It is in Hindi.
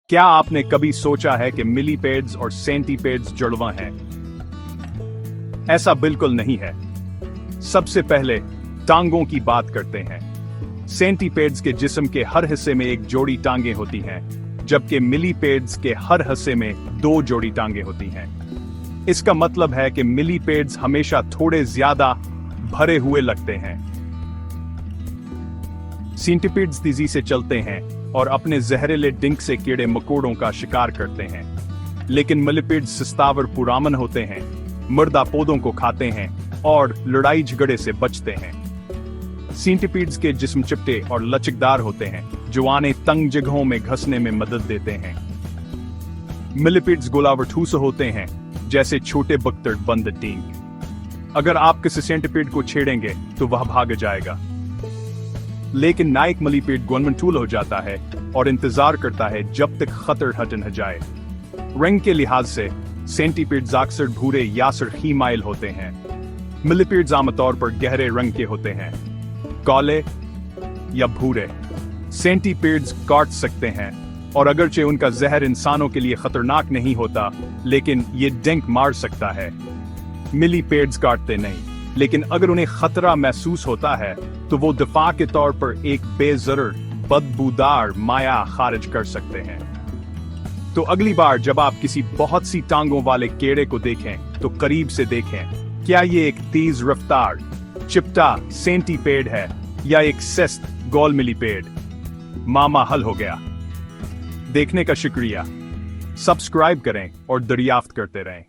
क्या आपने कभी सोचा है कि मिलीपेड्स और सेंटीपेड्स जुड़वा हैं? ऐसा बिल्कुल नहीं है। सबसे पहले टांगों की बात करते हैं। सेंटीपेड्स के जिस्म के हर हिस्से में एक जोड़ी टांगें होती हैं, जबकि मिलीपेड्स के हर हिस्से में 2 जोड़ी टांगें होती हैं। इसका मतलब है कि मिलीपेड्स हमेशा थोड़े ज्यादा भरे हुए लगते हैं। सेंटीपेड्स तेजी से चलते हैं और अपने जहरीले डिंक से कीड़े मकोड़ों का शिकार करते हैं, लेकिन मिलीपेड्स सस्तावर पुरामन होते हैं, मुर्दा पौधों को खाते हैं और लड़ाई झगड़े से बचते हैं। सेंटीपेड्स के जिस्म चिपटे और लचकदार होते हैं, जो आने तंग जगहों में घसने में मदद देते हैं। मिलीपेड्स गोलावर ठूस होते हैं, जैसे छोटे बख्तर बंद टींग। अगर आप किसी सेंटीपेड को छेड़ेंगे तो वह भाग जाएगा, लेकिन नायक मिलीपेड गोलमनटूल हो जाता है और इंतजार करता है जब तक खतर हट न जाए। रंग के लिहाज से सेंटीपेड्स अक्सर भूरे या सुर्खी माइल होते हैं। मिलीपेड्स आमतौर पर गहरे रंग के होते हैं, काले या भूरे। सेंटीपेड्स काट सकते हैं, और अगरचे उनका जहर इंसानों के लिए खतरनाक नहीं होता, लेकिन ये डंक मार सकता है। मिलीपेड्स काटते नहीं, लेकिन अगर उन्हें खतरा महसूस होता है तो वो दफा के तौर पर एक बेजरर बदबूदार माया खारिज कर सकते हैं। तो अगली बार जब आप किसी बहुत सी टांगों वाले कीड़े को देखें तो करीब से देखें, क्या ये एक तेज रफ्तार चिपटा सेंटीपेड है या एक सेस्त गोल मिलीपेड। मामा हल हो गया। देखने का शुक्रिया। सब्सक्राइब करें और दरियाफ्त करते रहें।